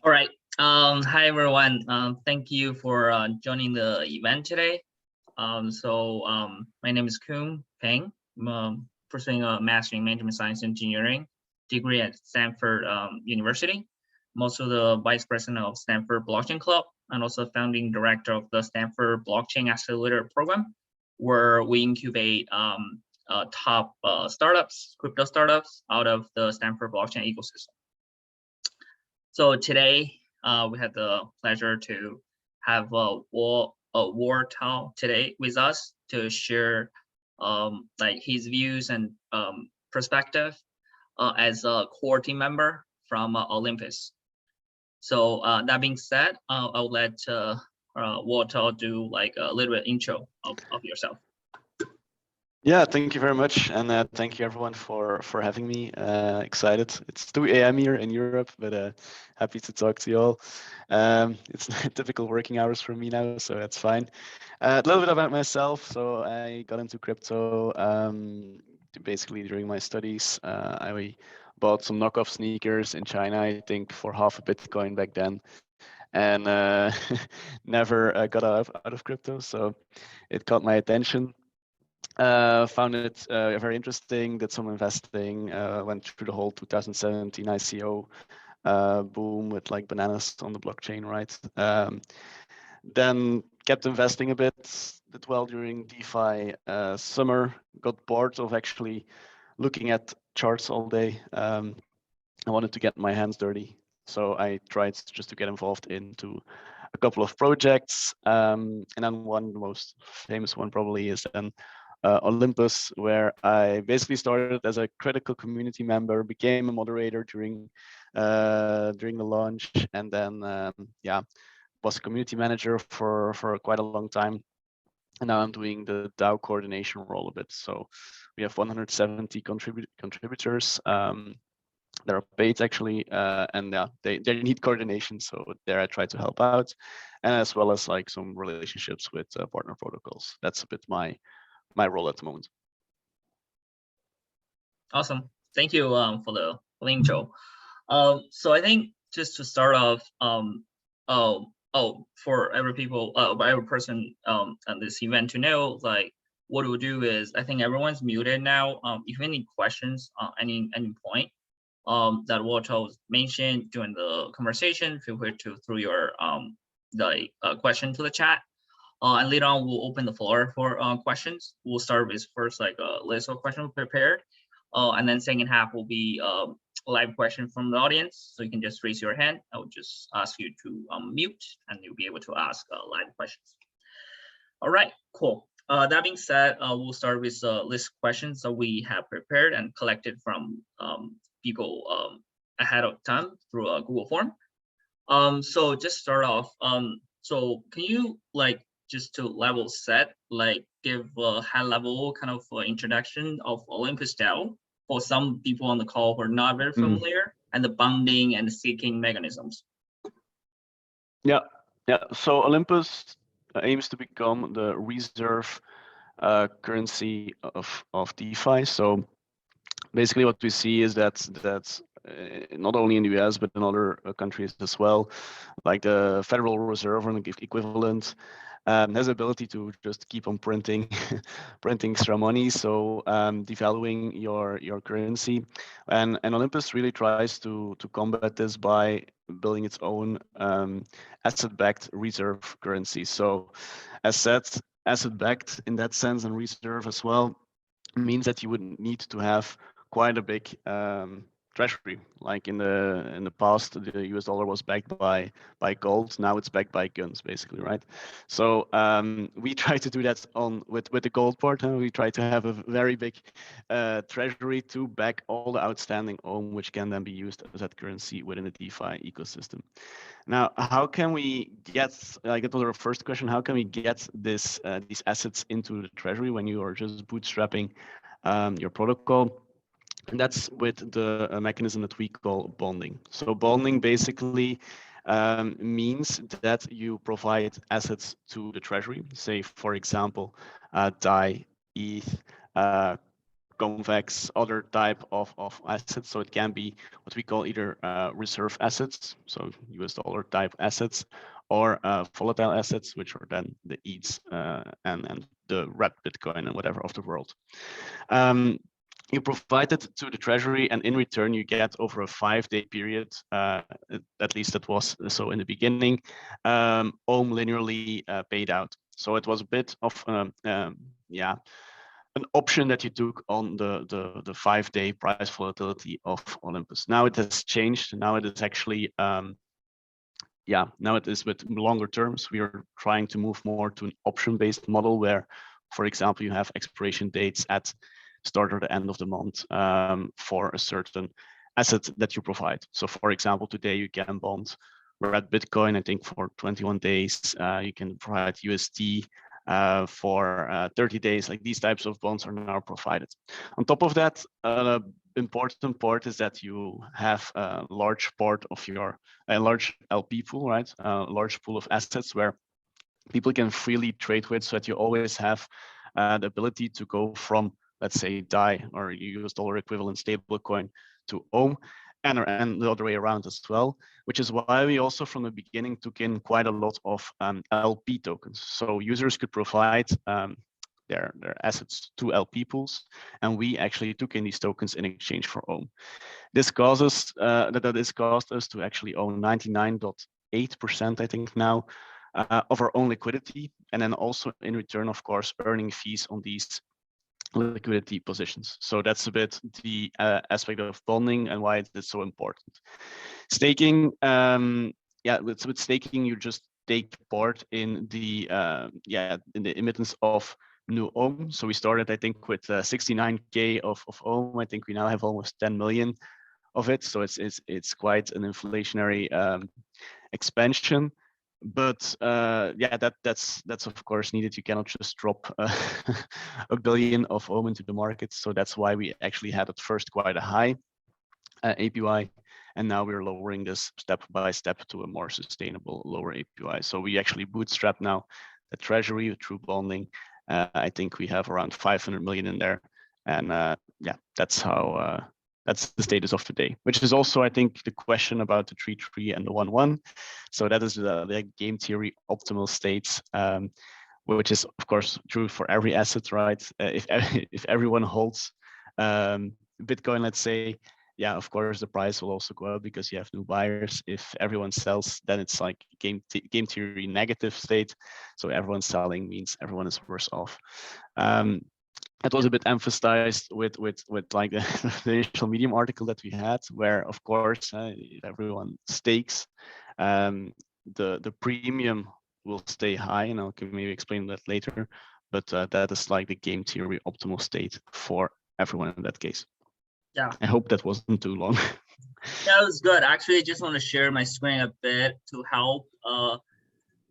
All right. Hi everyone. Thank you for joining the event today. My name is Kuhn Peng. I'm pursuing a Master in Management Science Engineering degree at Stanford University. I'm also the Vice President of Stanford Blockchain Club and also founding director of the Stanford Blockchain Accelerator Program, where we incubate top startups, crypto startups out of the Stanford blockchain ecosystem. So today, we had the pleasure to have Wartull today with us to share like his views and perspective as a core team member from Olympus. So that being said, I'll let Wartull do like a little bit intro of yourself. Yeah, thank you very much, and thank you everyone for having me. Excited. It's 2 a.m. here in Europe, but happy to talk to you all. It's typical working hours for me now, so that's fine. A little bit about myself. So I got into crypto basically during my studies. I bought some knockoff sneakers in China, I think, for half a Bitcoin back then, and never got out of crypto. So it caught my attention. Found it very interesting, did some investing, went through the whole 2017 ICO boom with like bananas on the blockchain, right? Then kept investing a bit, did well during DeFi summer, got bored of actually looking at charts all day. I wanted to get my hands dirty. So I tried just to get involved into a couple of projects. And then one, the most famous one probably is then Olympus, where I basically started as a critical community member, became a moderator during the launch, and then was a community manager for quite a long time. And now I'm doing the DAO coordination role a bit. So we have 170 contributors. That are paid actually, and they need coordination. So there I try to help out, and as well as like some relationships with partner protocols. That's a bit my role at the moment. Awesome. Thank you for the intro. So I think just to start off, for every person at this event to know, like what we'll do is, I think everyone's muted now. If you have any questions any point that Walter mentioned during the conversation, feel free to throw your question to the chat. And later on, we'll open the floor for questions. We'll start with first like a list of questions prepared, and then second half will be a live question from the audience. So you can just raise your hand. I will just ask you to mute, and you'll be able to ask live questions. All right, cool. That being said, we'll start with a list of questions that we have prepared and collected from people ahead of time through a Google form. So just start off. So can you like just to level set, like give a high level kind of introduction of OlympusDAO for some people on the call who are not very familiar, and the bonding and the staking mechanisms? Yeah. So Olympus aims to become the reserve currency of DeFi. So basically what we see is that not only in the US, but in other countries as well, like the Federal Reserve or the equivalent, has the ability to just keep on printing extra money, so devaluing your currency, and Olympus really tries to combat this by building its own asset-backed reserve currency. So as said, asset-backed in that sense, and reserve as well, means that you would need to have quite a big treasury. Like in the past, the US dollar was backed by gold. Now it's backed by guns, basically, right? So we try to do that with the gold part. We try to have a very big treasury to back all the outstanding OM, which can then be used as that currency within the DeFi ecosystem. Now, how can we get? I get to the first question. How can we get these assets into the treasury when you are just bootstrapping your protocol? And that's with the mechanism that we call bonding. So bonding basically means that you provide assets to the treasury. Say, for example, DAI, ETH, convex, other type of assets. So it can be what we call either reserve assets, so US dollar type assets, or volatile assets, which are then the ETHs and the red Bitcoin and whatever of the world. You provide it to the treasury, and in return you get over a 5-day period, at least that was so in the beginning, Ohm linearly paid out. So it was a bit of yeah, an option that you took on the 5-day price volatility of Olympus. Now it has changed. Now it is actually yeah, now it is with longer terms. We are trying to move more to an option-based model where, for example, you have expiration dates at start or the end of the month for a certain asset that you provide. So for example, today you can bond red Bitcoin, I think for 21 days, you can provide USD for 30 days, like these types of bonds are now provided. On top of that, important part is that you have a large part of your, a large LP pool, right? A large pool of assets where people can freely trade with, so that you always have the ability to go from, let's say, DAI or US dollar equivalent stablecoin to Ohm, and the other way around as well, which is why we also from the beginning took in quite a lot of LP tokens. So users could provide their assets to LP pools, and we actually took in these tokens in exchange for Ohm. This causes this caused us to actually own 99.8%, I think now, of our own liquidity, and then also in return, of course, earning fees on these liquidity positions. So that's a bit the aspect of bonding and why it is so important. Staking, yeah, with staking, you just take part in the in the emittance of new Ohm. So we started, I think, with 69K of Ohm. I think we now have almost 10 million of it. So it's quite an inflationary expansion. But yeah, that's of course needed. You cannot just drop a billion of Ohm into the market. So that's why we actually had at first quite a high APY, and now we're lowering this step by step to a more sustainable lower APY. So we actually bootstrap now the treasury through bonding. I think we have around 500 million in there, and yeah, that's how. That's the status of today, which is also, I think, the question about the 3-3 and the 1-1. So that is the game theory optimal states, which is, of course, true for every asset, right? If everyone holds Bitcoin, let's say, yeah, of course, the price will also go up because you have new buyers. If everyone sells, then it's like game theory negative state. So everyone selling means everyone is worse off. It was a bit emphasized with like the initial Medium article that we had, where of course if everyone stakes, the premium will stay high, and I'll maybe explain that later. But that is like the game theory optimal state for everyone in that case. Yeah. I hope that wasn't too long. That was good. Actually, I just want to share my screen a bit to help.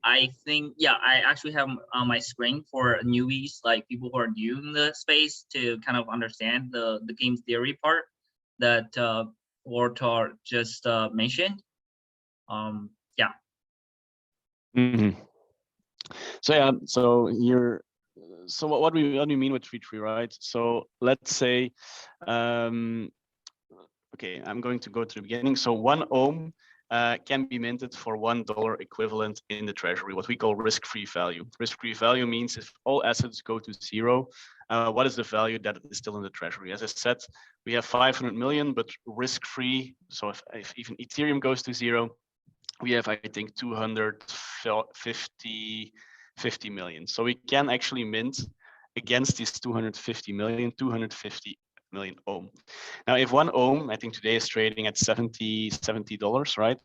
I think, yeah, I actually have on my screen for newbies, like people who are new in the space, to kind of understand the game theory part that Wartull just mentioned. Yeah. Mm-hmm. So yeah, so here, so what do you mean with 3-3, right? So let's say, okay, I'm going to go to the beginning. So 1 Ohm can be minted for $1 equivalent in the treasury, what we call risk-free value. Risk-free value means if all assets go to zero, what is the value that is still in the treasury? As I said, we have 500 million, but risk-free. So if even Ethereum goes to zero, we have, I think, 250 million. So we can actually mint against these 250 million Ohm. Now, if 1 Ohm, I think today is trading at $70, right?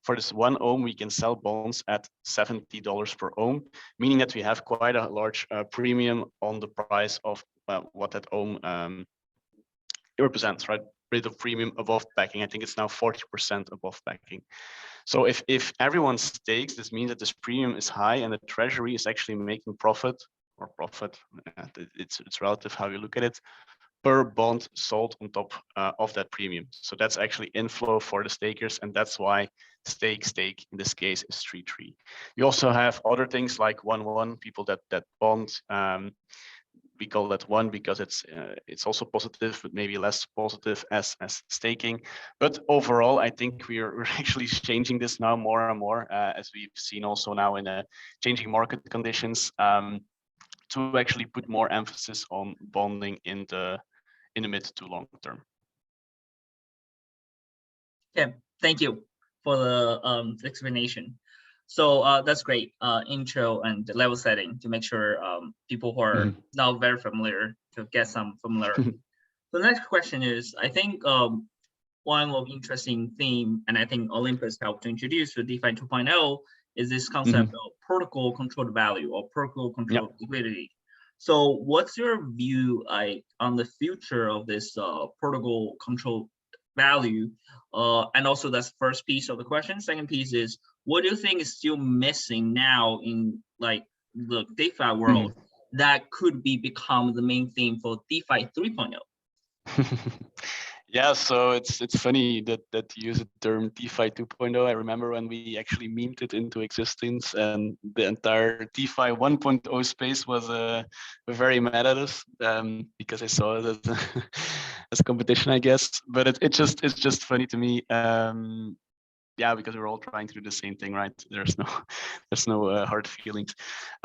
For this 1 Ohm, we can sell bonds at $70 per Ohm, meaning that we have quite a large premium on the price of what that Ohm represents, right? Rate of premium above backing. I think it's now 40% above backing. So if everyone stakes, this means that this premium is high and the treasury is actually making profit, or profit, it's relative how you look at it, per bond sold on top of that premium. So that's actually inflow for the stakers, and that's why stake in this case is 3-3. You also have other things like 1-1, people that bond we call that one because it's also positive, but maybe less positive as staking. But overall, I think we're actually changing this now more and more, as we've seen also now in changing market conditions, to actually put more emphasis on bonding in the mid to long term. Yeah, thank you for the explanation. So that's great intro and level setting to make sure people who are now very familiar to get some familiarity. The next question is, I think one of interesting theme, and I think Olympus helped to introduce to DeFi 2.0 is this concept of protocol controlled value or protocol controlled liquidity. So what's your view on the future of this protocol controlled value? And also that's first piece of the question. Second piece is, what do you think is still missing now in like the DeFi world that could become the main theme for DeFi 3.0? Yeah, so it's funny that you use the term DeFi 2.0. I remember when we actually memed it into existence, and the entire DeFi 1.0 space was very mad at us because I saw it as competition, I guess. But it's just funny to me. Yeah, because we're all trying to do the same thing, right? There's no hard feelings.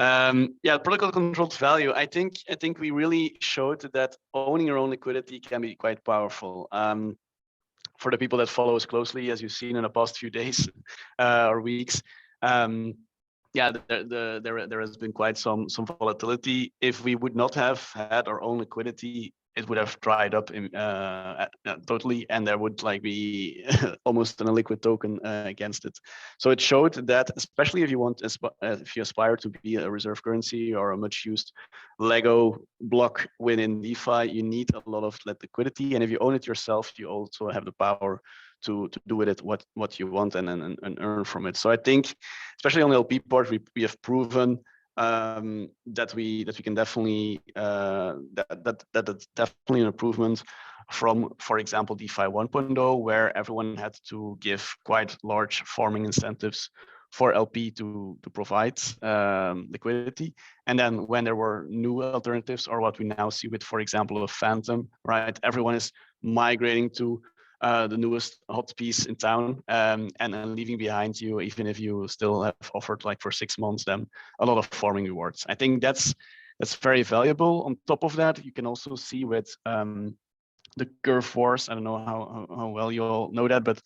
Yeah, protocol controlled value. I think we really showed that owning your own liquidity can be quite powerful. For the people that follow us closely, as you've seen in the past few days or weeks, yeah, there has been quite some volatility. If we would not have had our own liquidity, it would have dried up totally, and there would like be almost an illiquid token against it. So it showed that, especially if you aspire to be a reserve currency or a much used Lego block within DeFi, you need a lot of liquidity, and if you own it yourself, you also have the power to do with it what you want and earn from it. So I think, especially on the LP part, we have proven that we can definitely that's definitely an improvement from, for example, DeFi 1.0, where everyone had to give quite large farming incentives for LP to provide liquidity. And then when there were new alternatives, or what we now see with, for example, a Phantom, right? Everyone is migrating to the newest hot piece in town, and leaving behind you, even if you still have offered like for 6 months, then a lot of farming rewards. I think that's very valuable. On top of that, you can also see with the curve wars. I don't know how well you all know that, but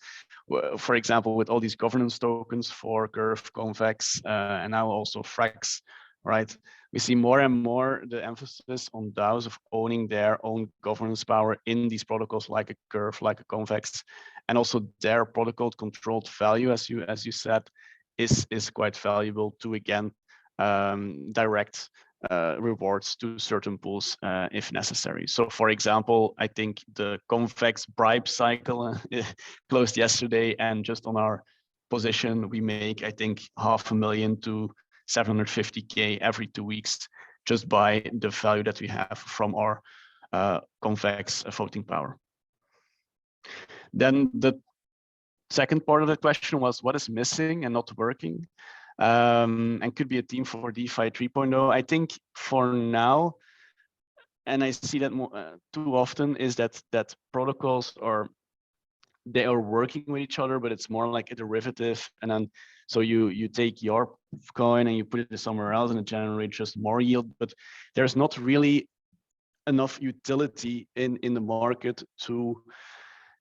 for example, with all these governance tokens for Curve, Convex, and now also Frax, right? We see more and more the emphasis on DAOs of owning their own governance power in these protocols, like a Curve, like a Convex, and also their protocol controlled value, as you said, is quite valuable to again direct rewards to certain pools if necessary. So, for example, I think the Convex bribe cycle closed yesterday, and just on our position, we make, I think, 500,000 to 750K every 2 weeks just by the value that we have from our Convex voting power. Then the second part of the question was, what is missing and not working? And could be a theme for DeFi 3.0. I think for now, and I see that more, too often, is that protocols they are working with each other, but it's more like a derivative. And then so you take your coin and you put it somewhere else, and it generates just more yield. But there's not really enough utility in the market to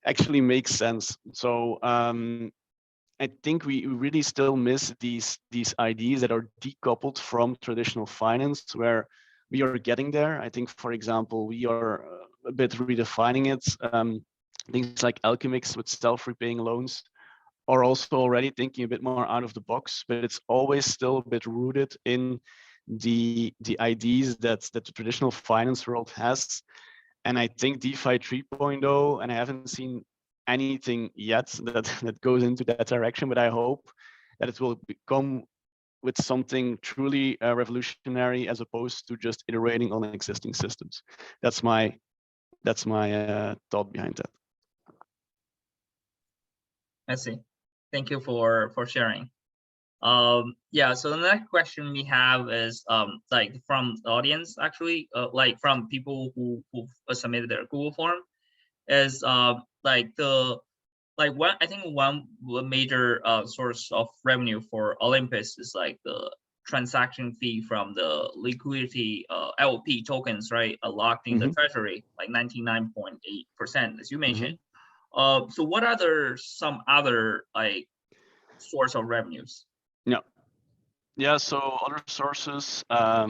actually make sense. So I think we really still miss these ideas that are decoupled from traditional finance, where we are getting there. I think, for example, we are a bit redefining it. Things like Alchemix with self-repaying loans are also already thinking a bit more out of the box, but it's always still a bit rooted in the ideas that the traditional finance world has. And I think DeFi 3.0, and I haven't seen anything yet that goes into that direction, but I hope that it will become with something truly revolutionary, as opposed to just iterating on existing systems. That's my thought behind that. I see. Thank you for sharing. Yeah, so the next question we have is like from the audience actually, like from people who submitted their Google form, is one, I think one major source of revenue for Olympus is like the transaction fee from the liquidity LP tokens, right? Locked in the treasury, like 99.8%, as you mentioned. So what are some other like source of revenues? Yeah, so other sources, yeah,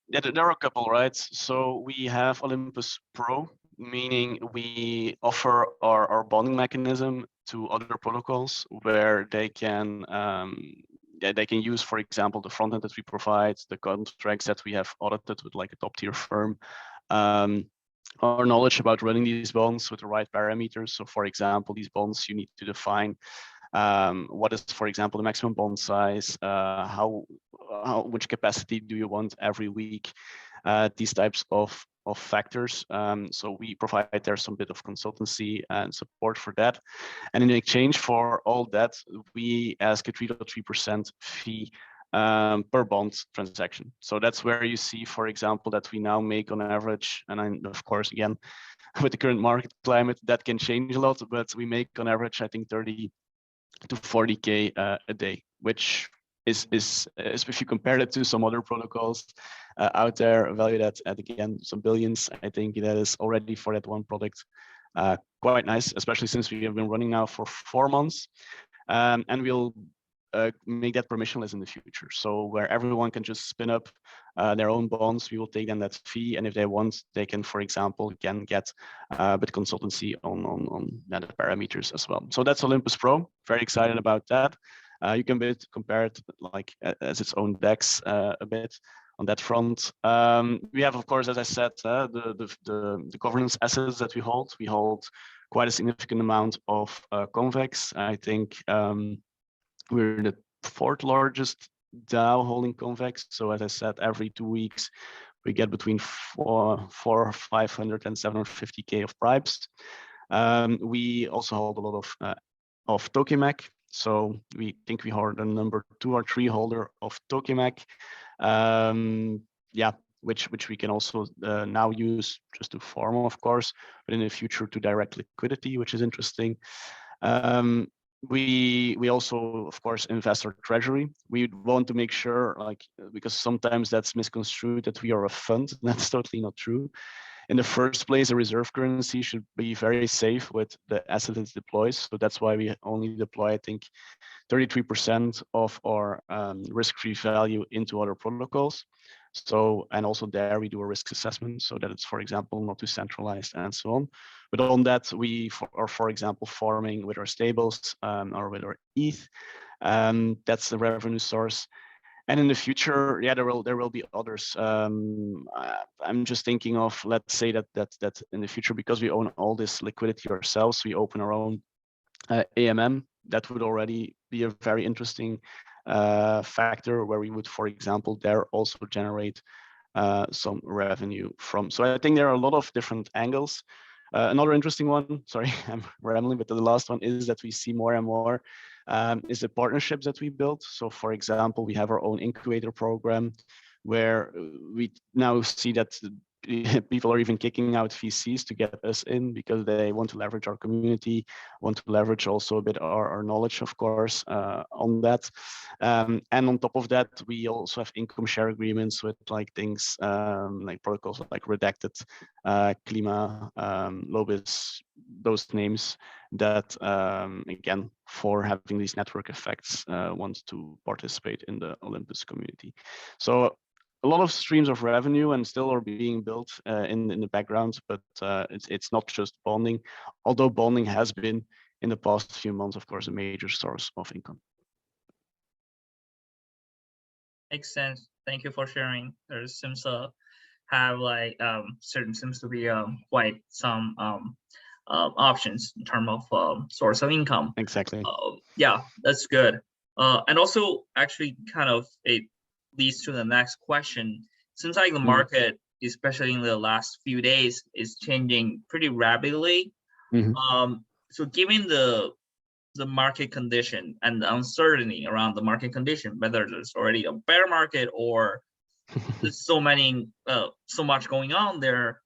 there are a couple, right? So we have Olympus Pro, meaning we offer our bonding mechanism to other protocols where they can use, for example, the front end that we provide, the contracts that we have audited with like a top tier firm, our knowledge about running these bonds with the right parameters. So for example, these bonds you need to define what is, for example, the maximum bond size, which capacity do you want every week, these types of factors. So we provide there some bit of consultancy and support for that. And in exchange for all that, we ask a 3.3% fee per bond transaction. So that's where you see, for example, that we now make on average, and of course, again, with the current market climate, that can change a lot, but we make on average, I think 30 to 40K a day, which is if you compare it to some other protocols out there valued at again some billions, I think that is already for that one product quite nice, especially since we have been running now for 4 months, and we'll make that permissionless in the future. So where everyone can just spin up their own bonds, we will take them that fee, and if they want, they can, for example, get a bit consultancy on the parameters as well. So that's Olympus Pro. Very excited about that. You can compare it like as its own DEX a bit on that front. We have, of course, as I said, the governance assets that we hold. We hold quite a significant amount of convex. I think we're the 4th largest DAO holding convex. So as I said, every 2 weeks we get between 500 and 750K of bribes. We also hold a lot of Tokimac. So we think we are the number 2 or 3 holder of Tokimac. Yeah, which we can also now use just to farm, of course, but in the future to direct liquidity, which is interesting. We also, of course, invest our treasury. We want to make sure, like, because sometimes that's misconstrued that we are a fund. That's totally not true. In the first place, a reserve currency should be very safe with the asset it deploys. So that's why we only deploy, I think, 33% of our risk-free value into other protocols. So, and also there we do a risk assessment so that it's, for example, not too centralized and so on. But on that, we are, for example, farming with our stables or with our ETH. That's the revenue source. And in the future, yeah, there will be others. I'm just thinking of, let's say that in the future, because we own all this liquidity ourselves, we open our own AMM. That would already be a very interesting factor where we would, for example, there also generate some revenue from. So I think there are a lot of different angles. Another interesting one, sorry, I'm rambling, but the last one is that we see more and more is the partnerships that we built. So for example, we have our own incubator program where we now see that people are even kicking out VCs to get us in because they want to leverage our community, want to leverage also a bit our knowledge, of course, on that. And on top of that, we also have income share agreements with like things like protocols like Redacted, Klima, Lobis, those names that, again, for having these network effects, want to participate in the Olympus community. So a lot of streams of revenue and still are being built in the background, but it's not just bonding, although bonding has been in the past few months, of course, a major source of income. Makes sense. Thank you for sharing. There seems to have like seems to be quite some options in terms of source of income. Exactly. Yeah, that's good. And also actually kind of it leads to the next question. Seems like the market, especially in the last few days, is changing pretty rapidly. So given the the market condition and the uncertainty around the market condition, whether there's already a bear market or there's so much going on there.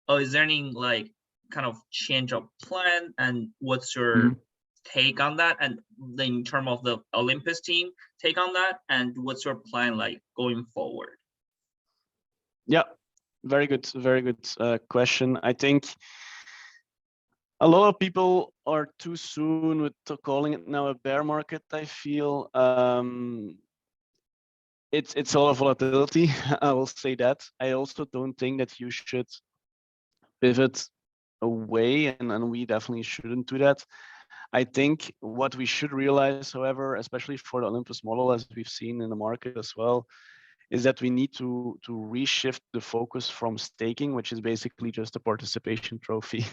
Is there any like kind of change of plan, and what's your take on that? And in terms of the Olympus team take on that, and what's your plan like going forward? Yeah, very good question. I think a lot of people are too soon with calling it now a bear market. I feel it's a lot of volatility. I will say that. I also don't think that you should pivot away, and we definitely shouldn't do that. I think what we should realize, however, especially for the Olympus model, as we've seen in the market as well, is that we need to reshift the focus from staking, which is basically just a participation trophy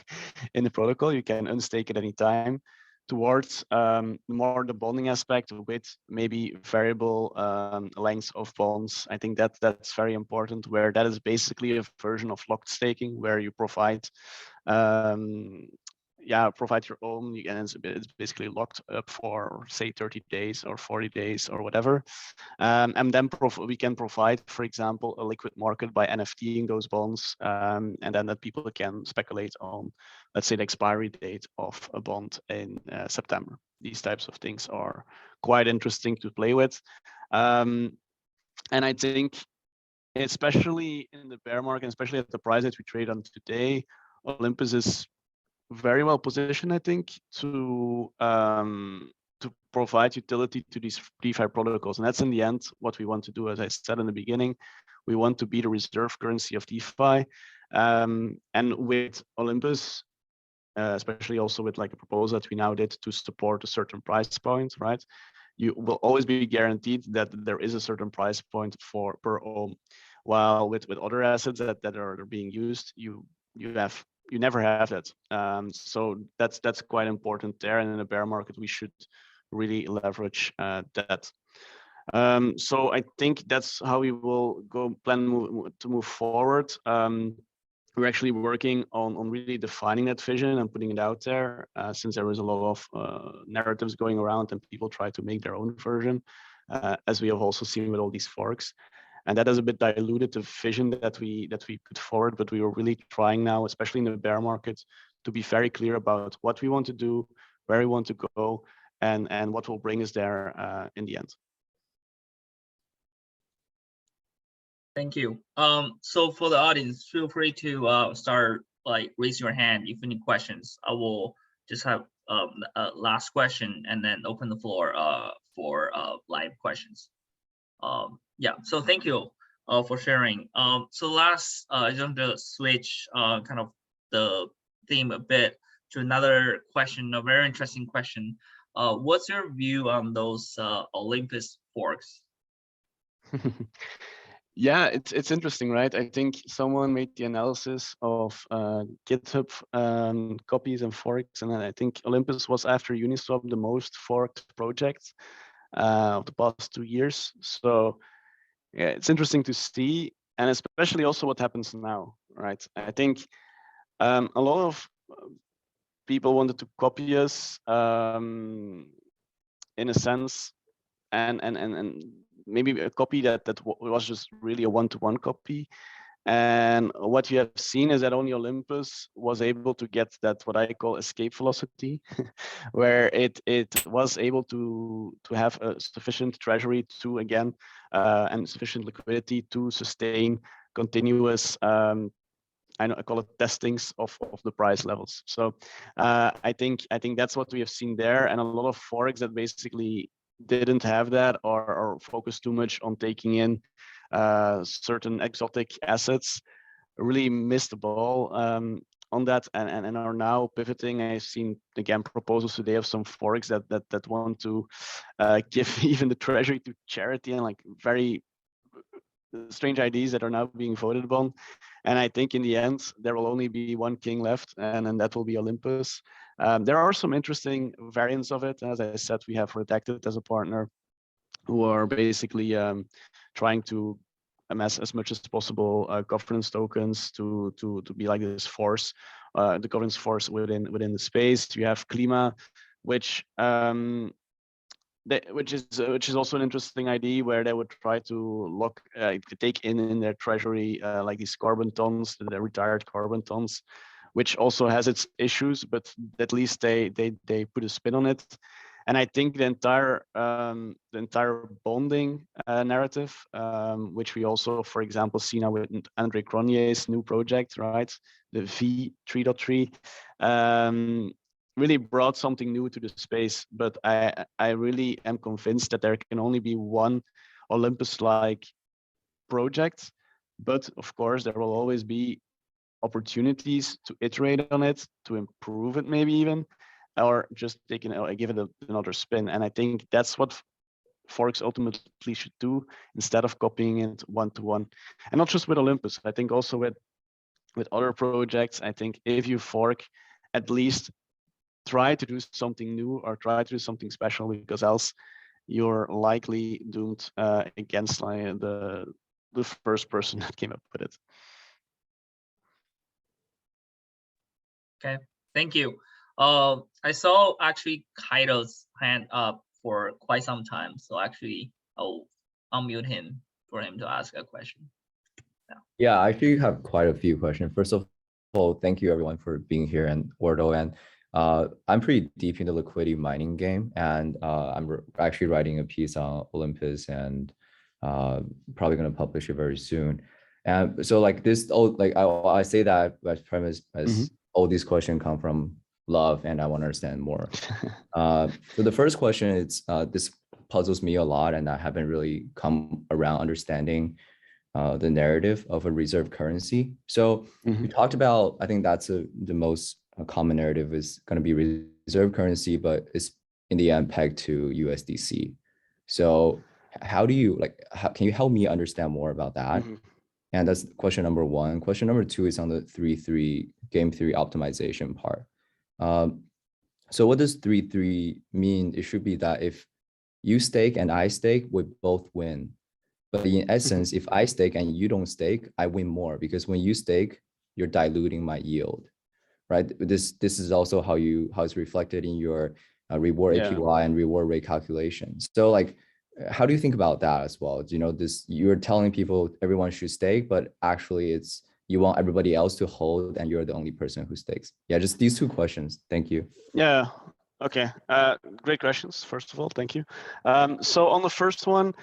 in the protocol. You can unstake at any time, towards more the bonding aspect with maybe variable lengths of bonds. I think that's very important, where that is basically a version of locked staking, where you provide provide your own, and it's basically locked up for say 30 days or 40 days or whatever. And then we can provide, for example, a liquid market by NFTing those bonds, and then that people can speculate on, let's say, the expiry date of a bond in September. These types of things are quite interesting to play with. And I think, especially in the bear market, especially at the price that we trade on today, Olympus is very well positioned, I think, to provide utility to these DeFi protocols. And that's in the end what we want to do. As I said in the beginning, we want to be the reserve currency of DeFi. And with Olympus, especially also with like a proposal that we now did to support a certain price point, right? You will always be guaranteed that there is a certain price point per ohm. While with other assets that are being used, you never have that. So that's quite important there. And in a bear market, we should really leverage that. So I think that's how we will plan to move forward. We're actually working on really defining that vision and putting it out there, since there is a lot of narratives going around and people try to make their own version, as we have also seen with all these forks. And that has a bit diluted the vision that we put forward, but we were really trying now, especially in the bear market, to be very clear about what we want to do, where we want to go, and what will bring us there in the end. Thank you. So for the audience, feel free to start raise your hand if any questions. I will just have a last question and then open the floor for live questions. Yeah, so thank you for sharing. So last, I want to switch kind of the theme a bit to another question, a very interesting question. What's your view on those Olympus forks? Yeah, it's interesting, right? I think someone made the analysis of GitHub copies and forks, and I think Olympus was, after Uniswap, the most forked project of the past 2 years. So yeah, it's interesting to see, and especially also what happens now, right? I think a lot of people wanted to copy us in a sense, and maybe a copy that was just really a one-to-one copy. And what you have seen is that only Olympus was able to get that, what I call escape velocity, where it was able to have a sufficient treasury to, again, and sufficient liquidity to sustain continuous, I call it testings of the price levels. So I think that's what we have seen there, and a lot of forks that basically didn't have that, or focused too much on taking in certain exotic assets, really missed the ball on that, and are now pivoting. I've seen again proposals today of some forks that want to give even the treasury to charity, and like very strange ideas that are now being voted upon. And I think in the end there will only be one king left, and that will be Olympus. There are some interesting variants of it. As I said, we have Redacted as a partner, who are basically trying to amass as much as possible governance tokens to be like this force, the governance force within the space. You have Klima, which which is also an interesting idea, where they would try to take in their treasury like these carbon tons, the retired carbon tons, which also has its issues, but at least they put a spin on it. And I think the entire bonding narrative, which we also, for example, see now with Andre Cronje's new project, right, the V3.3, really brought something new to the space. But I really am convinced that there can only be one Olympus-like project. But of course, there will always be opportunities to iterate on it, to improve it, maybe even, or just give it another spin. And I think that's what forks ultimately should do, instead of copying it one-to-one. And not just with Olympus, I think also with other projects. I think if you fork, at least try to do something new or try to do something special, because else you're likely doomed against like the first person that came up with it. Okay, thank you. I saw actually Kaido's hand up for quite some time, so actually I'll unmute him for him to ask a question. Yeah, I actually have quite a few questions. First of all, thank you everyone for being here, and Wartull. And I'm pretty deep in the liquidity mining game, and I'm actually writing a piece on Olympus, and probably going to publish it very soon. And so like this, I say that as premise as all these questions come from love, and I want to understand more. So the first question is, this puzzles me a lot, and I haven't really come around understanding the narrative of a reserve currency. So we talked about, I think that's the most common narrative is going to be reserve currency, but it's in the end pegged to USDC. So how do you can you help me understand more about that? And that's question number one. Question number two is on the game 3 optimization part. So what does 3-3 mean? It should be that if you stake and I stake, we both win. But in essence, if I stake and you don't stake, I win more, because when you stake, you're diluting my yield, right? This is also how it's reflected in your reward APY and reward rate calculations. So like, how do you think about that as well? You know, you're telling people everyone should stake, but actually it's you want everybody else to hold, and you're the only person who stakes. Yeah, just these two questions. Thank you. Yeah. Okay. Great questions. First of all, thank you. So on the first one,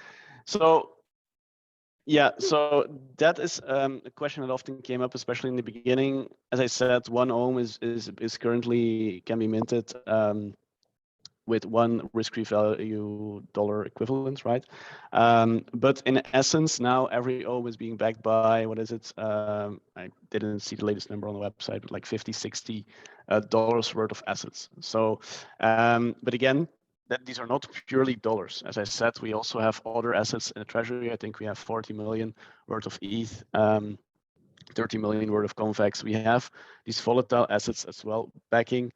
so that is a question that often came up, especially in the beginning. As I said, 1 ohm is currently can be minted with 1 risk-free value dollar equivalent, right? But in essence, now every ohm is being backed by, what is it? I didn't see the latest number on the website, but like $50-60 worth of assets. So, but again, these are not purely dollars. As I said, we also have other assets in the treasury. I think we have 40 million worth of ETH, 30 million worth of Convex. We have these volatile assets as well backing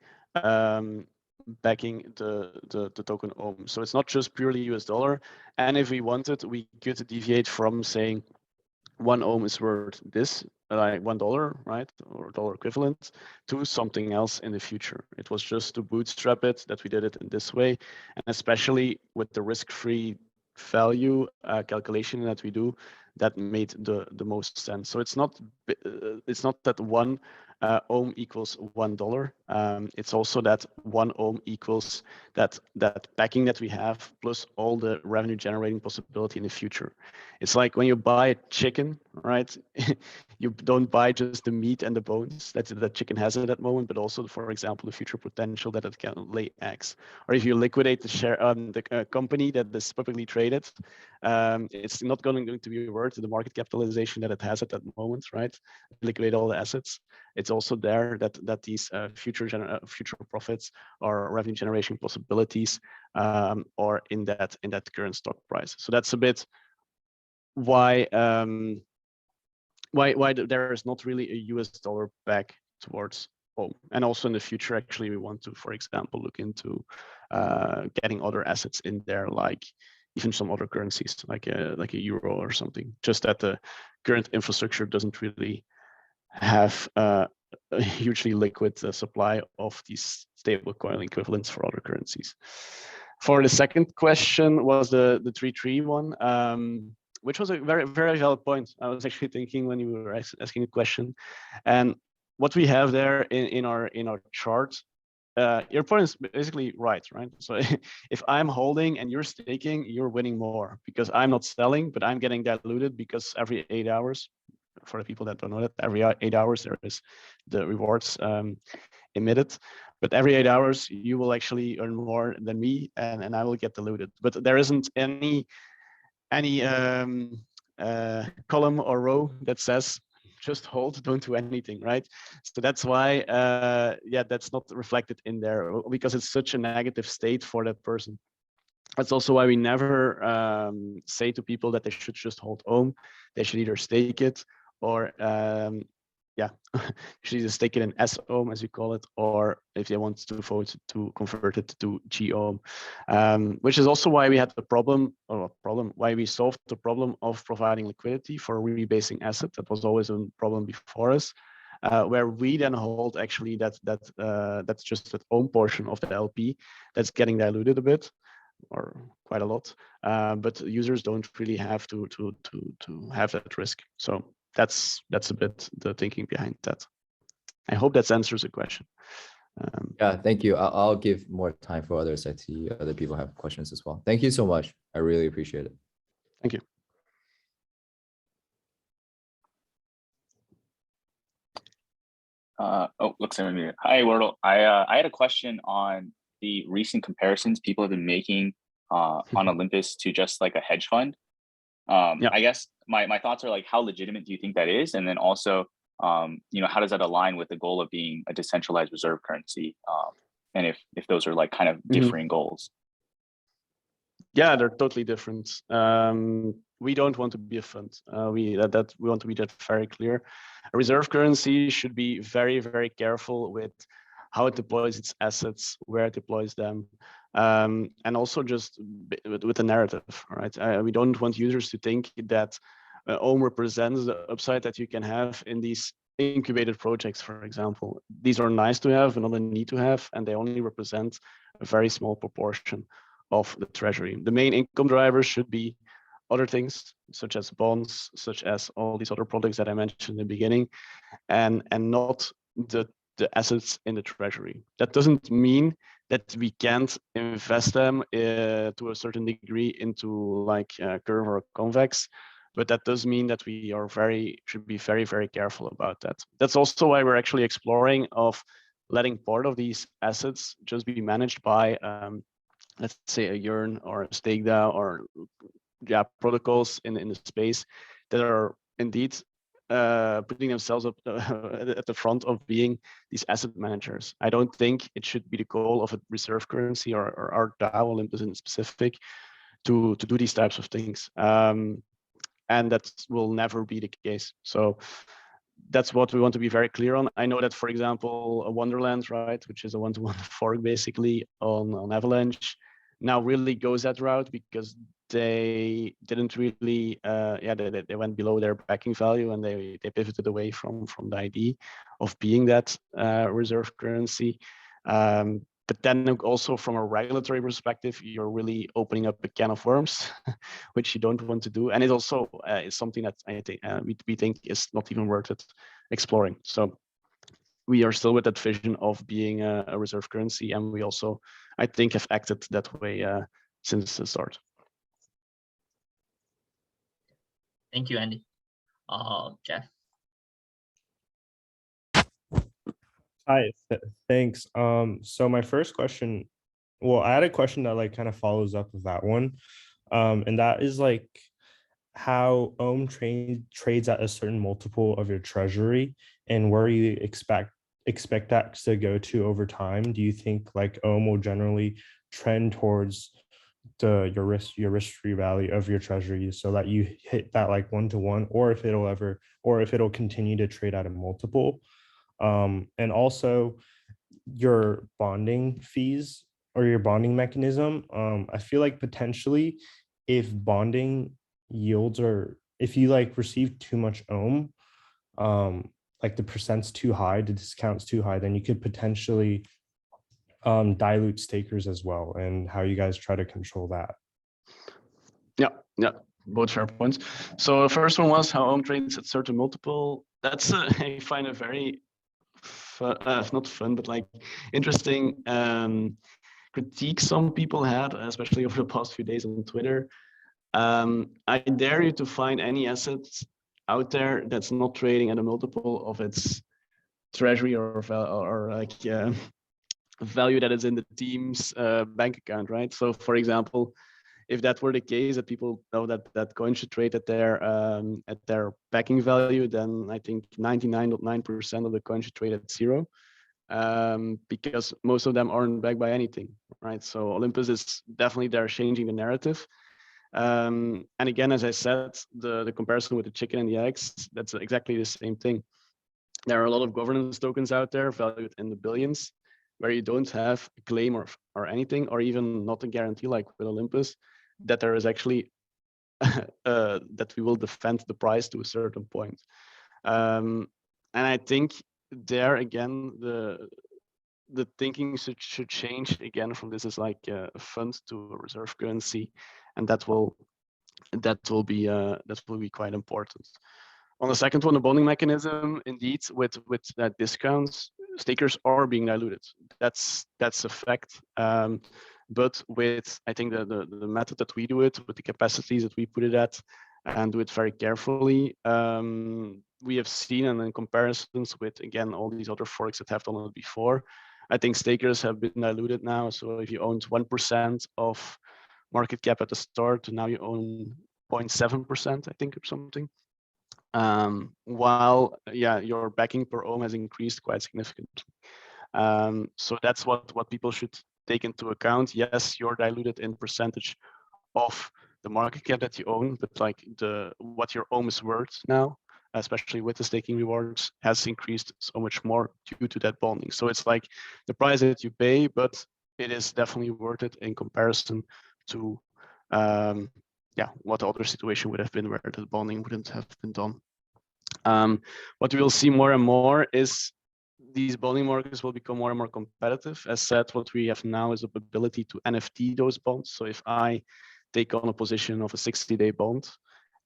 the token ohm. So it's not just purely US dollar. And if we wanted, we could deviate from saying 1 ohm is worth this, like $1, right, or dollar equivalent, to something else in the future. It was just to bootstrap it that we did it in this way, and especially with the risk-free value calculation that we do, that made the most sense. So it's not that 1 ohm equals $1. It's also that 1 ohm equals that backing that we have plus all the revenue generating possibility in the future. It's like when you buy a chicken, right? You don't buy just the meat and the bones that chicken has at that moment, but also, for example, the future potential that it can lay eggs. Or if you liquidate the share the company that is publicly traded, it's not going to be worth the market capitalization that it has at that moment, right? Liquidate all the assets. It's also there that these future profits or revenue generation possibilities are in that current stock price. So that's a bit why there is not really a US dollar back towards home. And also in the future, actually, we want to, for example, look into getting other assets in there, like even some other currencies, like a euro or something. Just that the current infrastructure doesn't really have a a hugely liquid supply of these stablecoin equivalents for other currencies. For the second question was the 3-3 one, which was a very, very valid point. I was actually thinking when you were asking a question, and what we have there in our chart, your point is basically right? So if I'm holding and you're staking, you're winning more because I'm not selling, but I'm getting diluted because every 8 hours, for the people that don't know that, every 8 hours there is the rewards emitted, but every 8 hours you will actually earn more than me, and I will get diluted. But there isn't any column or row that says just hold, don't do anything, right? So that's why, yeah, that's not reflected in there because it's such a negative state for that person. That's also why we never say to people that they should just hold Ohm. They should either stake it or yeah, you should either stake it in S-Ohm, as you call it, or if they want to vote to convert it to G-Ohm, which is also why we had the problem, why we solved the problem of providing liquidity for a rebasing asset. That was always a problem before us, where we then hold actually that's just that Ohm portion of the LP that's getting diluted a bit, or quite a lot, but users don't really have to have that risk. So that's a bit the thinking behind that. I hope that answers the question. Yeah, thank you. I'll give more time for others. I see other people have questions as well. Thank you so much. I really appreciate it. Thank you. Oh, looks like I'm muted. Hi, Wartull. I had a question on the recent comparisons people have been making on Olympus to just like a hedge fund. Yeah. I guess my thoughts are like, how legitimate do you think that is? And then also, you know, how does that align with the goal of being a decentralized reserve currency? And if those are like kind of differing goals. Yeah, they're totally different. We don't want to be a fund. We want to be that very clear. A reserve currency should be very, very careful with how it deploys its assets, where it deploys them, and also just with the narrative, right? We don't want users to think that Ohm represents the upside that you can have in these incubated projects, for example. These are nice to have, but not a need to have, and they only represent a very small proportion of the treasury. The main income drivers should be other things, such as bonds, such as all these other products that I mentioned in the beginning, and not the assets in the treasury. That doesn't mean that we can't invest them to a certain degree into like curve or convex, but that does mean that we are should be very, very careful about that. That's also why we're actually exploring of letting part of these assets just be managed by let's say a Yearn or a StakeDAO or protocols in the space that are indeed putting themselves up at the front of being these asset managers. I don't think it should be the goal of a reserve currency or our DAO, Olympus in specific, to do these types of things. And that will never be the case. So that's what we want to be very clear on. I know that, for example, a Wonderland, right, which is a one-to-one fork basically on Avalanche, now really goes that route because they didn't really, they went below their backing value and they pivoted away from the idea of being that reserve currency. But then also from a regulatory perspective, you're really opening up a can of worms, which you don't want to do. And it also is something that I think we think is not even worth it exploring. So we are still with that vision of being a reserve currency, and we also, I think, have acted that way since the start. Thank you, Andy. Jeff. Hi, thanks. So my first question, well, I had a question that like kind of follows up with that one. And that is like how Ohm trades at a certain multiple of your treasury, and where you expect that to go to over time. Do you think like Ohm will generally trend towards your risk-free value of your treasury so that you hit that like 1-to-1, or if it'll continue to trade at a multiple? And also your bonding fees or your bonding mechanism. I feel like potentially if bonding yields, or if you like receive too much Ohm, like the percent's too high, the discount's too high, then you could potentially dilute stakers as well, and how you guys try to control that. Yeah, both fair points. So the first one was how trades at certain multiple. That's I find a very fun, not fun, but like interesting critique some people had, especially over the past few days on Twitter. I dare you to find any assets out there that's not trading at a multiple of its treasury or like value that is in the team's bank account, right? So for example, if that were the case, that people know that coin should trade at their backing value, then I think 99.9% of the coin should trade at 0, because most of them aren't backed by anything, right? So Olympus is definitely there changing the narrative. And again, as I said, the comparison with the chicken and the eggs, that's exactly the same thing. There are a lot of governance tokens out there valued in the billions, where you don't have a claim or anything, or even not a guarantee like with Olympus, that there is actually that we will defend the price to a certain point. And I think there again, the thinking should change again from this is like a fund to a reserve currency, and that will be quite important. On the second one, the bonding mechanism, indeed, with discounts, stakers are being diluted. That's a fact. But with, I think, the method that we do it, with the capacities that we put it at, and do it very carefully, we have seen, and in comparisons with, again, all these other forks that have done it before, I think stakers have been diluted now. So if you owned 1% of market cap at the start, now you own 0.7%, I think, or something. While your backing per ohm has increased quite significantly. So that's what people should take into account. Yes, you're diluted in percentage of the market cap that you own, but like what your ohm is worth now, especially with the staking rewards, has increased so much more due to that bonding. So it's like the price that you pay, but it is definitely worth it in comparison to what the other situation would have been where the bonding wouldn't have been done. What we will see more and more is these bonding markets will become more and more competitive. As said, what we have now is the ability to NFT those bonds. So if I take on a position of a 60-day bond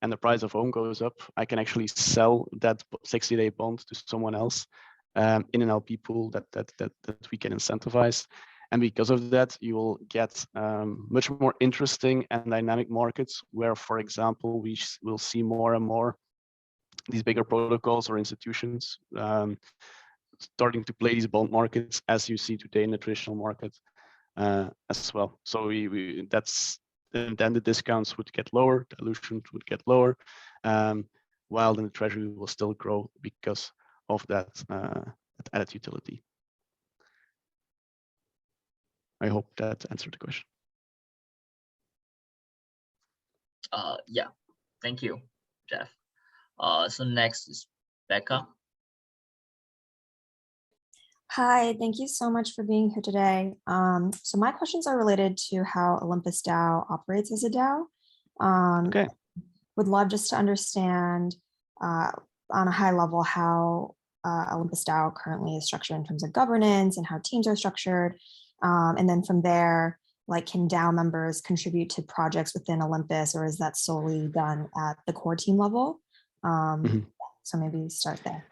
and the price of ohm goes up, I can actually sell that 60-day bond to someone else in an LP pool that we can incentivize. And because of that, you will get much more interesting and dynamic markets where, for example, we will see more and more these bigger protocols or institutions starting to play these bond markets as you see today in the traditional market as well. So that's, and then the discounts would get lower, dilution would get lower, while then the treasury will still grow because of that added utility. I hope that answered the question. Yeah, thank you, Jeff. So next is Becca. Hi, thank you so much for being here today. So my questions are related to how OlympusDAO operates as a DAO. Okay. Would love just to understand on a high level how OlympusDAO currently is structured in terms of governance and how teams are structured. And then from there, like, can DAO members contribute to projects within Olympus, or is that solely done at the core team level? So maybe start there.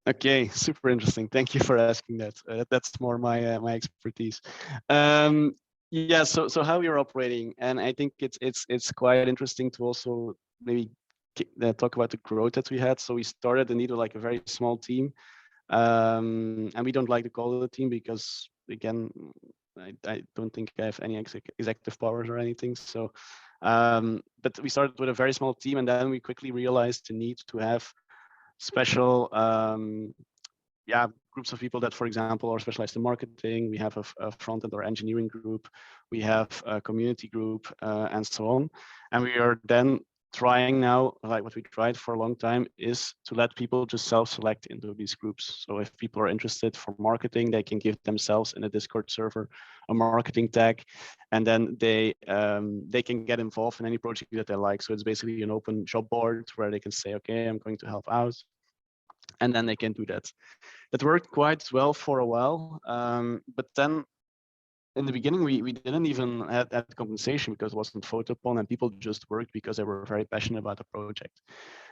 Okay, super interesting. Thank you for asking that. That's more my my expertise. Yeah, so how you're operating, and I think it's quite interesting to also maybe talk about the growth that we had. So we started indeed with like a very small team, and we don't like to call it a team because, again, I don't think I have any executive powers or anything. So, but we started with a very small team, and then we quickly realized the need to have special groups of people that, for example, are specialized in marketing. We have a front-end or engineering group. We have a community group, and so on. And we are then trying now, like what we tried for a long time, is to let people just self-select into these groups. So if people are interested for marketing, they can give themselves in a Discord server a marketing tag, and then they can get involved in any project that they like. So it's basically an open job board where they can say, okay, I'm going to help out. and then they can do that. That worked quite well for a while, but then in the beginning, we didn't even add compensation because it wasn't voted upon, and people just worked because they were very passionate about the project.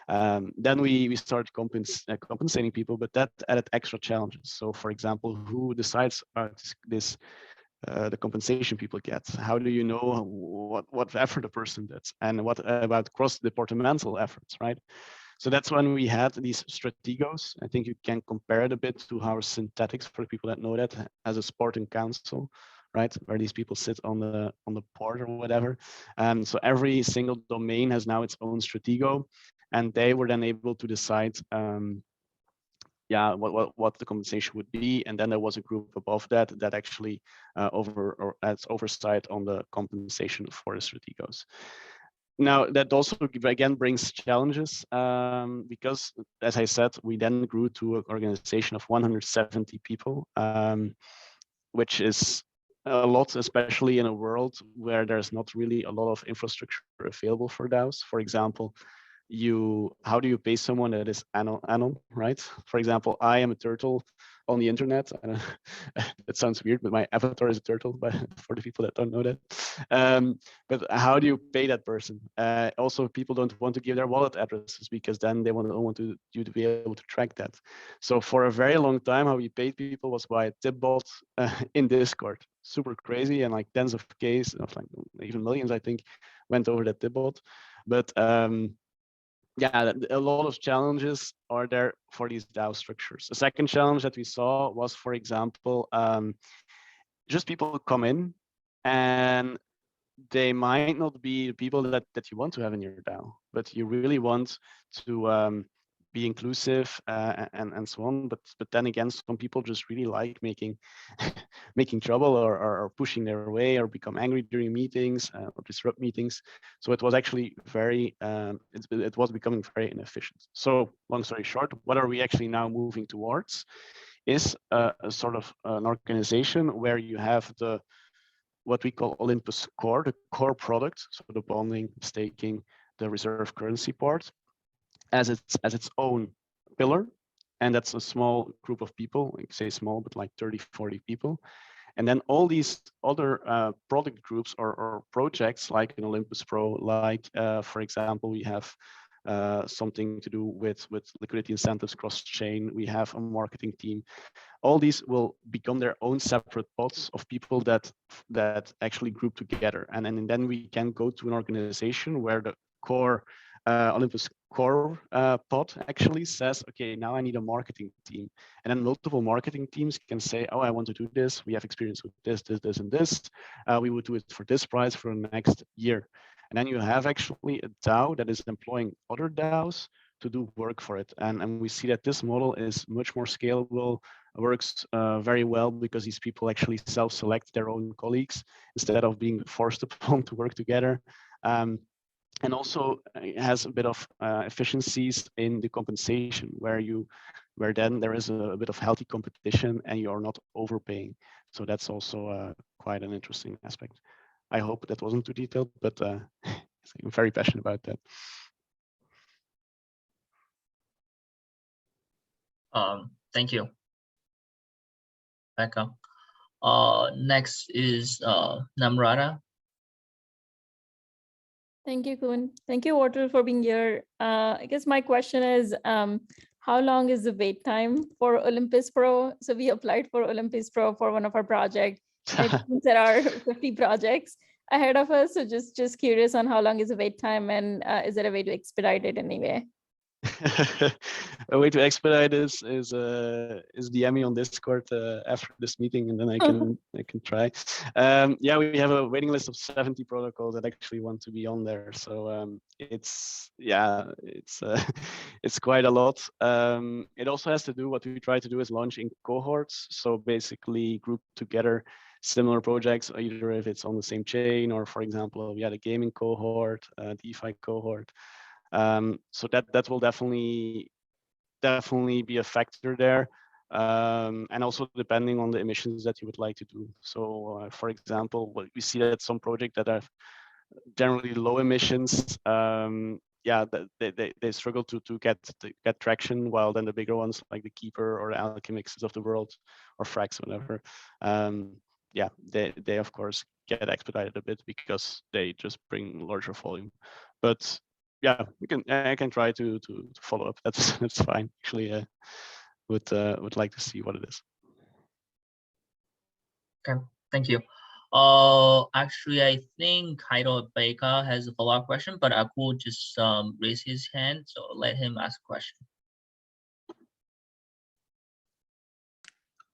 Then we started compensating people, but that added extra challenges. So, for example, who decides about this? The compensation people get. How do you know what effort a person did, and what about cross-departmental efforts, right? So that's when we had these strategos. I think you can compare it a bit to our synthetics for people that know that as a Spartan council, right? Where these people sit on the board or whatever. So every single domain has now its own stratego, and they were then able to decide what the compensation would be, and then there was a group above that actually has oversight on the compensation for the strategos. Now that also again brings challenges because, as I said, we then grew to an organization of 170 people, which is a lot, especially in a world where there's not really a lot of infrastructure available for DAOs. For example, how do you pay someone that is anon, right? For example, I am a turtle on the internet. That sounds weird, but my avatar is a turtle, but for the people that don't know that. But how do you pay that person? Also, people don't want to give their wallet addresses because then they don't want you to be able to track that. So for a very long time, how we paid people was by a tip bot in Discord. Super crazy, and like tens of Ks, of like even millions, I think, went over that tip bot. But yeah, a lot of challenges are there for these DAO structures. A second challenge that we saw was, for example, just people come in and they might not be the people that you want to have in your DAO, but you really want to be inclusive and so on. But then again, some people just really like making making trouble or pushing their way or become angry during meetings or disrupt meetings. So it was actually very it was becoming very inefficient. So long story short, what are we actually now moving towards is a sort of an organization where you have what we call Olympus Core, the core product, so the bonding, staking, the reserve currency part, as its own pillar. And that's a small group of people, like say small, but like 30, 40 people. And then all these other product groups or projects like an Olympus Pro, like for example, we have something to do with liquidity incentives cross-chain. We have a marketing team. All these will become their own separate pods of people that actually group together. And then we can go to an organization where the core Olympus core pod actually says, okay, now I need a marketing team. And then multiple marketing teams can say, oh, I want to do this. We have experience with this, and this. We would do it for this price for the next year. And then you have actually a DAO that is employing other DAOs to do work for it. And we see that this model is much more scalable, works very well because these people actually self-select their own colleagues instead of being forced upon to work together. And also it has a bit of efficiencies in the compensation where then there is a bit of healthy competition and you are not overpaying. So that's also quite an interesting aspect. I hope that wasn't too detailed, but I'm very passionate about that. Thank you, Becca. Next is Namrata. Thank you, Kun. Thank you, Wartull, for being here. I guess my question is, how long is the wait time for Olympus Pro? So we applied for Olympus Pro for one of our projects. There are 50 projects ahead of us. So just curious on how long is the wait time, and is there a way to expedite it in any way? A way to expedite this is DM me on Discord after this meeting, and then I can try. Yeah, we have a waiting list of 70 protocols that actually want to be on there. So it's quite a lot. It also has to do what we try to do is launch in cohorts. So basically group together similar projects, either if it's on the same chain or, for example, we had a gaming cohort, DeFi cohort. So that will definitely be a factor there, and also depending on the emissions that you would like to do. So for example, we see that some projects that have generally low emissions, yeah, they struggle to get traction, while then the bigger ones like the Keeper or the Alchemixes of the world, or Frax, whatever, yeah, they of course get expedited a bit because they just bring larger volume. But yeah, I can try to follow up. That's fine. Actually, would like to see what it is. Okay, thank you. Actually, I think Kaido Baker has a follow-up question, but Aku just raised his hand, so let him ask a question.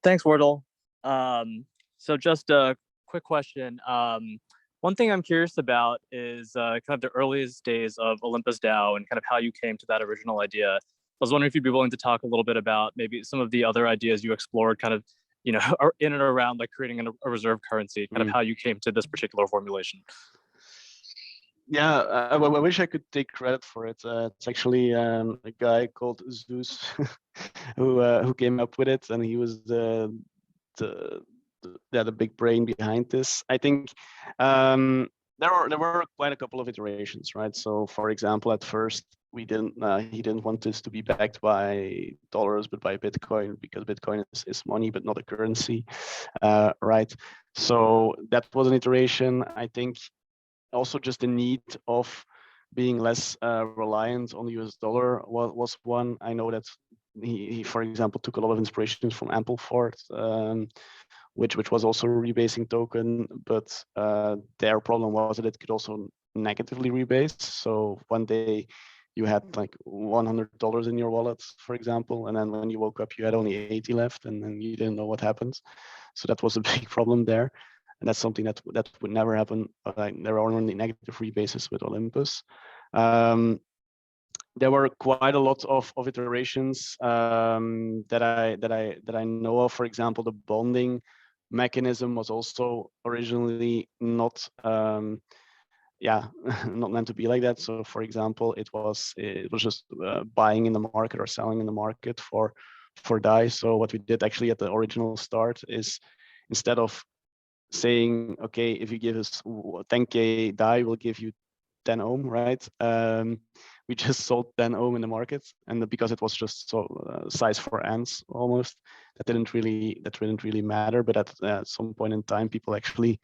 Thanks, Wartull. So just a quick question. One thing I'm curious about is kind of the earliest days of OlympusDAO and kind of how you came to that original idea. I was wondering if you'd be willing to talk a little bit about maybe some of the other ideas you explored, kind of, you know, in and around like creating a reserve currency, kind of how you came to this particular formulation. Yeah, I wish I could take credit for it. It's actually a guy called Zeus who came up with it, and he was the big brain behind this. I think there were quite a couple of iterations, right? So, for example, at first he didn't want this to be backed by dollars but by Bitcoin, because Bitcoin is money but not a currency, right? So that was an iteration. I think also just the need of being less reliant on the US dollar was one. I know that he, for example, took a lot of inspirations from Ampleford, which was also a rebasing token, but their problem was that it could also negatively rebase. So one day you had like $100 in your wallet, for example, and then when you woke up, you had only 80 left, and then you didn't know what happened. So that was a big problem there. And that's something that would never happen. Like, there are only negative rebases with Olympus. There were quite a lot of iterations that I know of. For example, the bonding mechanism was also originally not not meant to be like that. So, for example, it was just buying in the market or selling in the market for DAI. So what we did actually at the original start is, instead of saying, okay, if you give us 10K DAI, we'll give you 10 ohm, right? We just sold 10 ohm in the market, and because it was just so size for ants almost, that didn't really matter. But at some point in time, people actually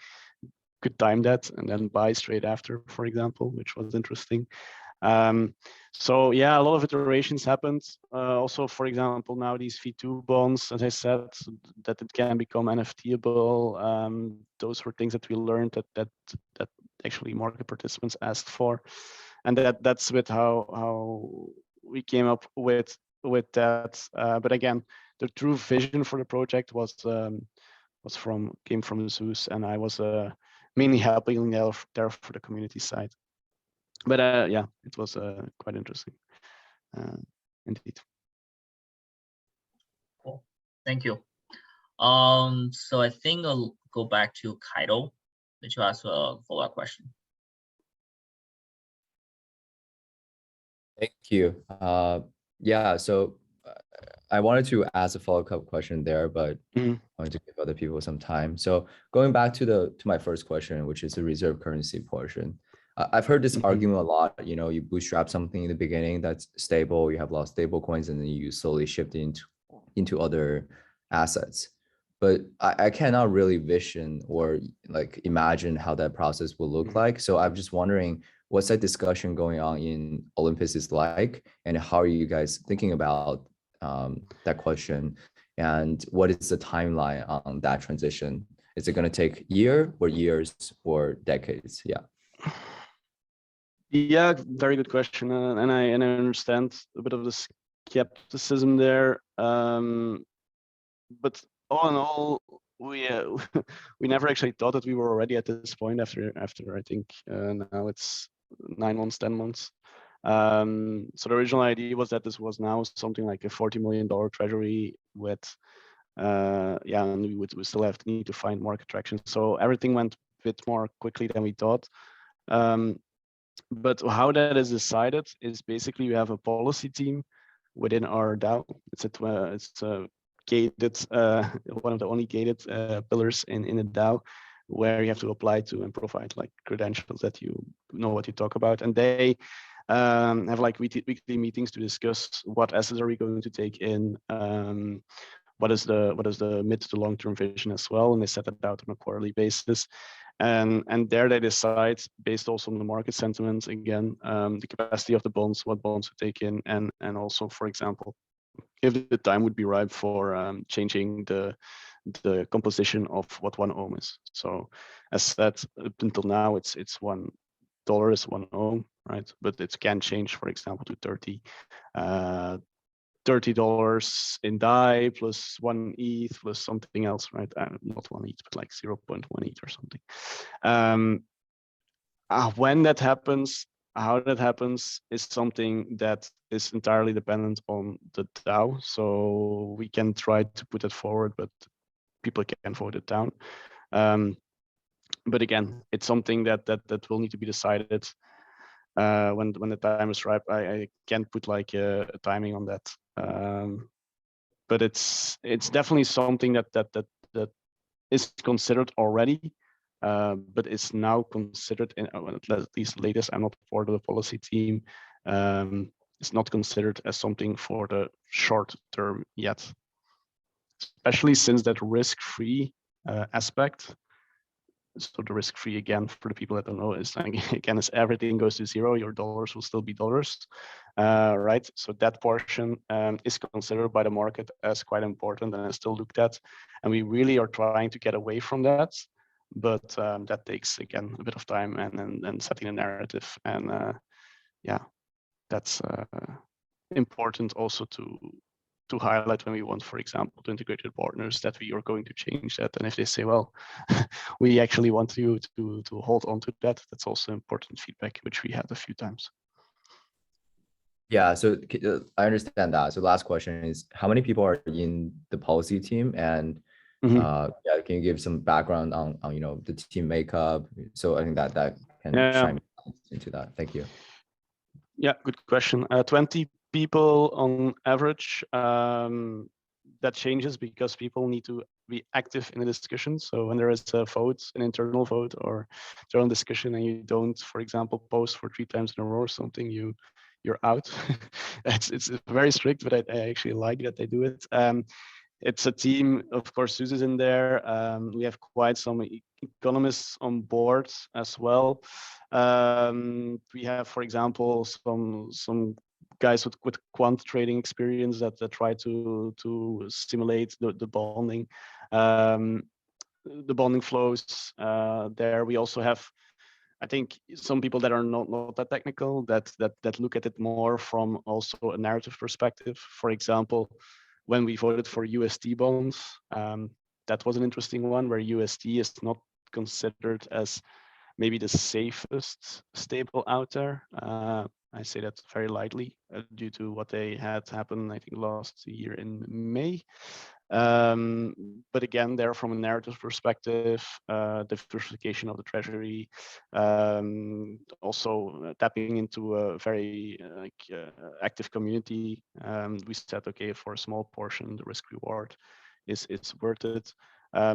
could time that and then buy straight after, for example, which was interesting. So yeah, a lot of iterations happened. Also, for example, now these V2 bonds, as I said, that it can become NFTable. Those were things that we learned that actually market participants asked for, and that's with how we came up with that. But again, the true vision for the project came from Zeus, and I was mainly helping there for the community side. But yeah, it was quite interesting, indeed. Cool, thank you. So I think I'll go back to Kaido to ask a follow-up question. Thank you. Yeah, so I wanted to ask a follow-up question there, but I wanted to give other people some time. So going back to my first question, which is the reserve currency portion. I've heard this argument a lot. You know, you bootstrap something in the beginning that's stable, you have a lot of stable coins, and then you slowly shift into other assets. But I cannot really vision or like imagine how that process will look like. So I'm just wondering, what's that discussion going on in Olympus is like, and how are you guys thinking about that question, and what is the timeline on that transition? Is it going to take a year or years or decades? Yeah, very good question, and I understand a bit of the skepticism there. But all in all, we never actually thought that we were already at this point after I think now it's 9 months, 10 months. So the original idea was that this was now something like a $40 million treasury with and we still need to find market traction. So everything went a bit more quickly than we thought. But how that is decided is basically we have a policy team within our DAO. It's a gated, one of the only gated pillars in the DAO, where you have to apply to and provide like credentials that you know what you talk about. And they have like weekly meetings to discuss what assets are we going to take in, what is the mid to long term vision as well, and they set that out on a quarterly basis. And there they decide, based also on the market sentiment, again, the capacity of the bonds, what bonds to take in, and also, for example, if the time would be ripe for changing the composition of what one ohm is. So as said, up until now, it's $1 is 1 ohm, right? But it can change, for example, to $30 in DAI plus 1 ETH plus something else, right? Not 1 ETH, but like 0.1 ETH or something. When that happens, how that happens is something that is entirely dependent on the DAO. So we can try to put it forward, but people can vote it down. But again, it's something that will need to be decided when the time is ripe. I can't put like a timing on that. But it's definitely something that is considered already. But it's now considered, in at least latest, I'm not part of the policy team, it's not considered as something for the short term yet, especially since that risk-free aspect. So the risk-free, again, for the people that don't know, is like, again, as everything goes to zero, your dollars will still be dollars, right? So that portion is considered by the market as quite important and is still looked at. And we really are trying to get away from that. But that takes, again, a bit of time and setting a narrative. And yeah, that's important also to highlight when we want, for example, to integrated partners, that we are going to change that. And if they say, well, we actually want you to hold on to that, that's also important feedback, which we had a few times. Yeah, so I understand that. So last question is, how many people are in the policy team? And yeah, can you give some background on the team makeup? So I think that can shine into that. Thank you. Yeah, good question. 20 people on average. That changes because people need to be active in the discussion. So when there is a vote, an internal vote or general discussion, and you don't, for example, post for 3 times in a row or something, you're out. it's very strict, but I actually like that they do it. It's a team, of course, Suze is in there. We have quite some economists on board as well. We have, for example, some guys with quant trading experience that try to simulate the bonding, flows. There we also have, I think, some people that are not that technical, that look at it more from also a narrative perspective. For example, when we voted for USD bonds, that was an interesting one, where USD is not considered as maybe the safest stable out there. I say that very lightly due to what they had happen, I think, last year in May. But again, there from a narrative perspective, diversification of the treasury, also tapping into a very active community. We said, okay, for a small portion, the risk reward is worth it.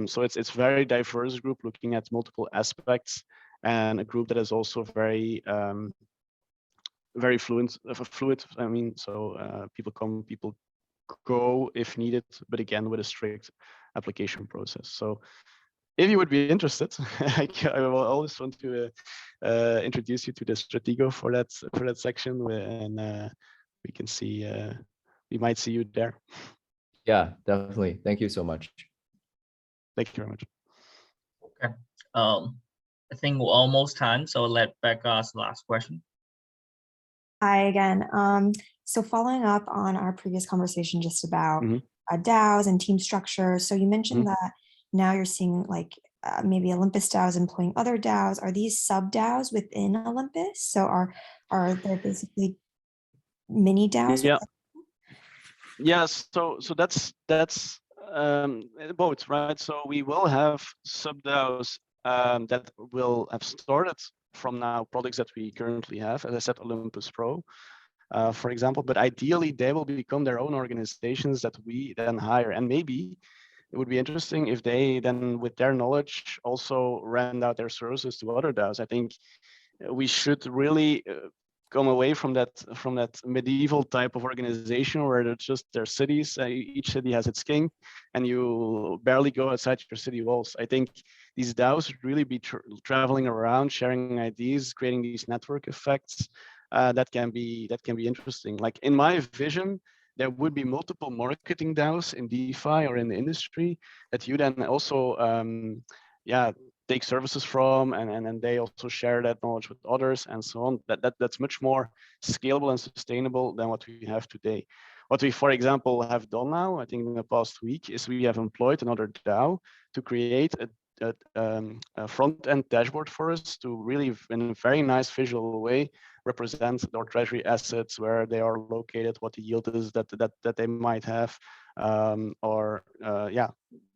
So it's very diverse group looking at multiple aspects, and a group that is also very fluid. I mean, so people come, people go if needed, but again with a strict application process. So if you would be interested, I will always want to introduce you to the Stratego for that section, and we can see, we might see you there. Yeah, definitely. Thank you so much. Thank you very much. Okay. I think we're almost time, so let Becca ask the last question. Hi again. So following up on our previous conversation just about DAOs and team structure. So you mentioned that now you're seeing like maybe OlympusDAO is employing other DAOs. Are these sub DAOs within Olympus? So are there basically mini DAOs? Yeah. Yes. So that's both, right? So we will have sub DAOs that will have started from now products that we currently have, as I said, Olympus Pro, for example, but ideally they will become their own organizations that we then hire. And maybe it would be interesting if they then, with their knowledge, also rent out their services to other DAOs. I think we should really come away from that medieval type of organization where it's just their cities. Each city has its king, and you barely go outside your city walls. I think these DAOs should really be traveling around, sharing ideas, creating these network effects. That can be interesting. Like in my vision, there would be multiple marketing DAOs in DeFi or in the industry that you then also take services from, and they also share that knowledge with others and so on. That's much more scalable and sustainable than what we have today. What we, for example, have done now, I think in the past week, is we have employed another DAO to create a front-end dashboard for us to really, in a very nice visual way, represent our treasury assets, where they are located, what the yield is that they might have,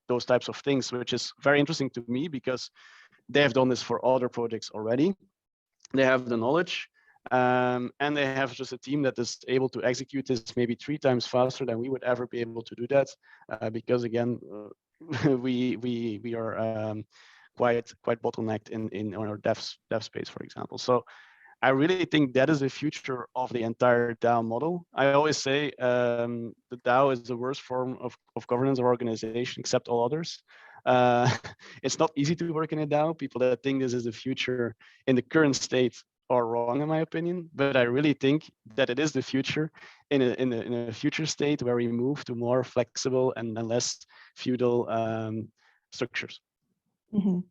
those types of things, which is very interesting to me because they have done this for other projects already. They have the knowledge, and they have just a team that is able to execute this maybe 3 times faster than we would ever be able to do that, because again, we are quite bottlenecked in our dev space, for example. So I really think that is the future of the entire DAO model. I always say the DAO is the worst form of governance or organization except all others. It's not easy to work in a DAO. People that think this is the future in the current state are wrong, in my opinion. But I really think that it is the future in a future state where we move to more flexible and less feudal structures. Mm-hmm.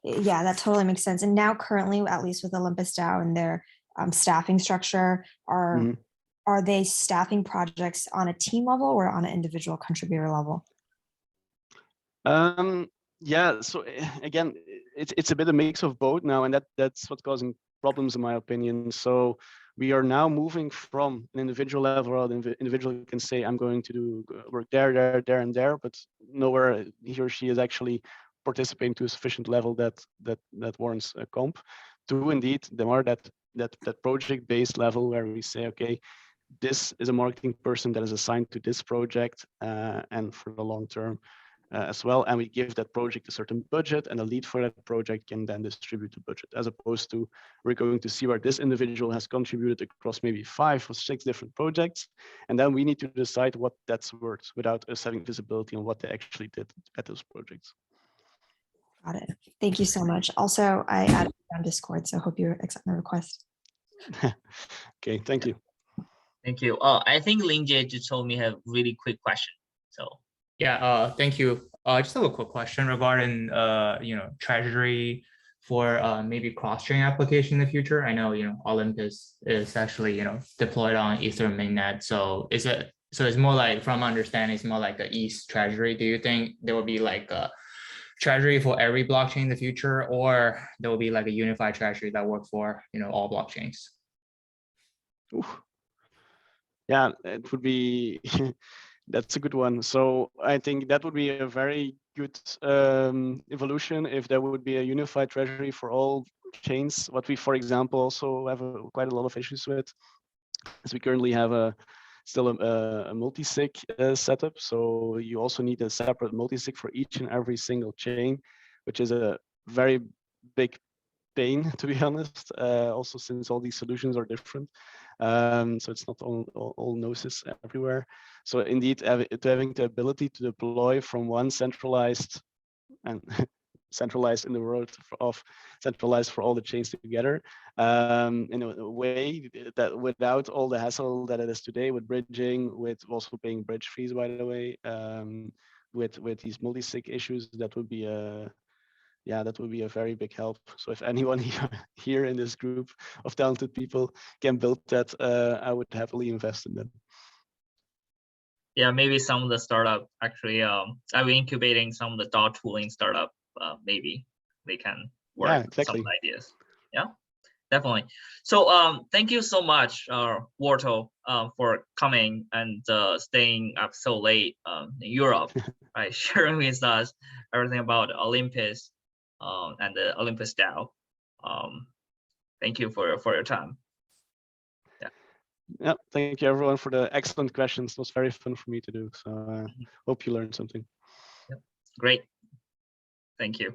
Yeah, that totally makes sense. And now currently, at least with OlympusDAO and their staffing structure, are they staffing projects on a team level or on an individual contributor level? Yeah, so again, it's a bit of a mix of both now, and that's what's causing problems, in my opinion. So we are now moving from an individual level, where the individual can say, I'm going to do work there, and there, but nowhere he or she is actually participating to a sufficient level that warrants a comp. To indeed the more that project-based level where we say, okay, this is a marketing person that is assigned to this project and for the long term as well, and we give that project a certain budget, and the lead for that project can then distribute the budget, as opposed to we're going to see where this individual has contributed across maybe 5 or 6 different projects, and then we need to decide what that's worth without us having visibility on what they actually did at those projects. Got it. Thank you so much. Also, I added you on Discord, so hope you accept my request. Okay, thank you. Thank you. I think Lingjie just told me have really quick question. So yeah, thank you. I just have a quick question regarding treasury for maybe cross-chain application in the future. I know Olympus is actually deployed on Ethereum mainnet. So it's more like, from understanding, it's more like a ETH treasury. Do you think there will be like a treasury for every blockchain in the future, or there will be like a unified treasury that works for all blockchains? Ooh. Yeah, it would be that's a good one. So I think that would be a very good evolution if there would be a unified treasury for all chains. What we, for example, also have quite a lot of issues with is we currently have still a multi-sig setup. So you also need a separate multi-sig for each and every single chain, which is a very big pain, to be honest, also since all these solutions are different. So it's not all gnosis everywhere. So indeed, having the ability to deploy from one centralized and centralized in the world of centralized for all the chains together, in a way that without all the hassle that it is today with bridging, with also paying bridge fees, by the way, with these multi-sig issues, that would be a very big help. So if anyone here in this group of talented people can build that, I would happily invest in them. Yeah, maybe some of the startup actually are incubating some of the DAO tooling startup. Maybe they can work some of the ideas. Yeah, definitely. So thank you so much, Wartull, for coming and staying up so late in Europe, right? Sharing with us everything about Olympus and the OlympusDAO. Thank you for your time. Yeah, thank you everyone for the excellent questions. It was very fun for me to do. So hope you learned something. Yep. Great. Thank you.